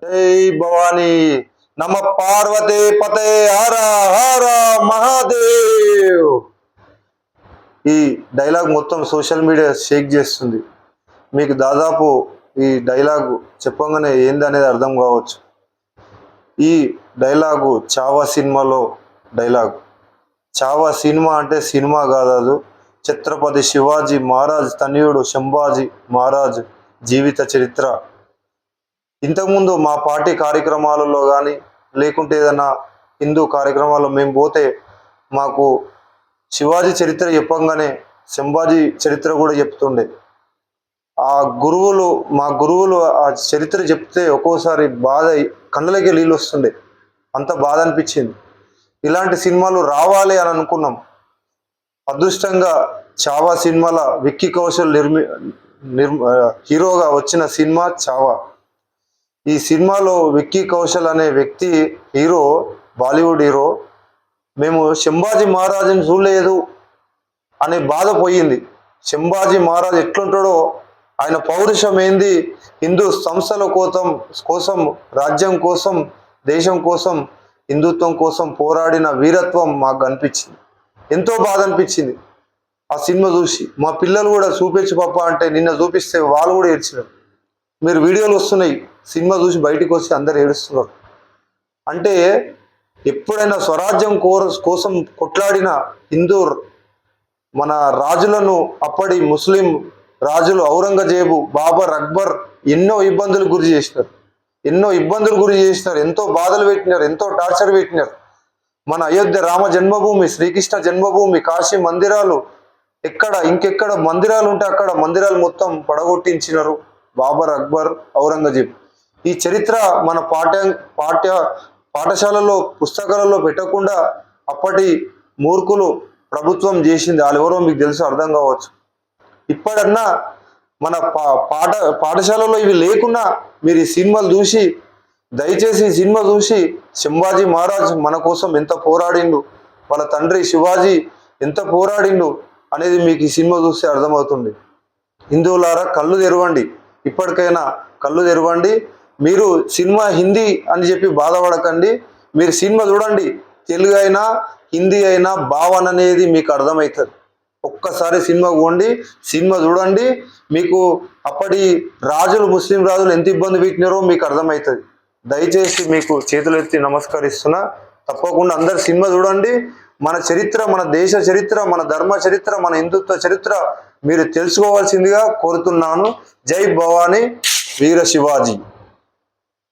జై భవానీ నమ పార్వతే పతే హర హర మహాదేవ్. ఈ డైలాగ్ మొత్తం సోషల్ మీడియా షేక్ చేస్తుంది. మీకు దాదాపు ఈ డైలాగ్ చెప్పగానే ఏందనేది అర్థం కావచ్చు. ఈ డైలాగు చావా సినిమాలో డైలాగ్. చావా సినిమా అంటే సినిమా కాదు, ఛత్రపతి శివాజీ మహారాజ్ తనయుడు సంభాజీ మహారాజ్ జీవిత చరిత్ర. ఇంతకుముందు మా పార్టీ కార్యక్రమాలలో కానీ లేకుంటే ఏదైనా హిందూ కార్యక్రమాల్లో మేము పోతే మాకు శివాజీ చరిత్ర చెప్పంగానే సంభాజీ చరిత్ర కూడా చెప్తుండే. మా గురువులు ఆ చరిత్ర చెప్తే ఒక్కోసారి బాధ, కళ్ళకి నీళ్ళు వస్తుండే, అంత బాధ అనిపించింది. ఇలాంటి సినిమాలు రావాలి అని అనుకున్నాం. అదృష్టంగా చావా సినిమాల విక్కీ కౌశల్ హీరోగా వచ్చిన సినిమా చావా. ఈ సినిమాలో విక్కీ కౌశల్ అనే వ్యక్తి హీరో, బాలీవుడ్ హీరో. మేము సంభాజీ మహారాజుని చూడలేదు అనే బాధ పోయింది. సంభాజీ మహారాజ్ ఎట్లుంటాడో, ఆయన పౌరుషం ఏంది, హిందూ సంస్థల కోసం రాజ్యం కోసం దేశం కోసం హిందుత్వం కోసం పోరాడిన వీరత్వం మాకు అనిపించింది. ఎంతో బాధ అనిపించింది ఆ సినిమా చూసి. మా పిల్లలు కూడా చూపించు పాప అంటే నిన్న చూపిస్తే వాళ్ళు కూడా ఏడ్చినారు. మీరు వీడియోలు వస్తున్నాయి, సినిమా చూసి బయటికి వచ్చి అందరు ఏడుస్తున్నారు. అంటే ఎప్పుడైనా స్వరాజ్యం కోసం కొట్లాడిన హిందూ మన రాజులను, అప్పటి ముస్లిం రాజులు ఔరంగజేబు, బాబర్, అక్బర్ ఎన్నో ఇబ్బందులు గురి చేసినారు, ఎంతో బాధలు పెట్టినారు, ఎంతో టార్చర్ పెట్టినారు. మన అయోధ్య రామ జన్మభూమి, శ్రీకృష్ణ జన్మభూమి, కాశీ మందిరాలు, ఇంకెక్కడ మందిరాలు ఉంటే అక్కడ మందిరాలు మొత్తం పడగొట్టించినారు బాబర్, అక్బర్, ఔరంగజేబ్. ఈ చరిత్ర మన పాఠశాలలో పుస్తకాలలో పెట్టకుండా అప్పటి మూర్ఖులు ప్రభుత్వం చేసింది. వాళ్ళు ఎవరో మీకు తెలుసు, అర్థం కావచ్చు. ఇప్పుడన్నా మన పాఠశాలలో ఇవి లేకున్నా మీరు ఈ సినిమాలు చూసి, దయచేసి ఈ సినిమా చూసి సంభాజీ మహారాజ్ మన కోసం ఎంత పోరాడిండు, వాళ్ళ తండ్రి శివాజీ ఎంత పోరాడిండు అనేది మీకు ఈ సినిమా చూస్తే అర్థమవుతుంది. హిందువులారా కళ్ళు తెరవండి, ఇప్పటికైనా కళ్ళు తెరవండి. మీరు సినిమా హిందీ అని చెప్పి బాధపడకండి. మీరు సినిమా చూడండి, తెలుగు అయినా హిందీ అయినా భావన అనేది మీకు అర్థమవుతుంది. ఒక్కసారి సినిమా పోండి, సినిమా చూడండి, మీకు అప్పటి రాజులు, ముస్లిం రాజులు ఎంత ఇబ్బంది పెట్టినారో మీకు అర్థమవుతుంది. దయచేసి మీకు చేతులు ఎత్తి నమస్కరిస్తున్నా. తప్పకుండా అందరు సినిమా చూడండి. మన చరిత్ర, మన దేశ చరిత్ర, మన ధర్మ చరిత్ర, మన హిందుత్వ చరిత్ర మీరు తెలుసుకోవాల్సిందిగా కోరుతున్నాను. జై భవానీ, వీర శివాజీ.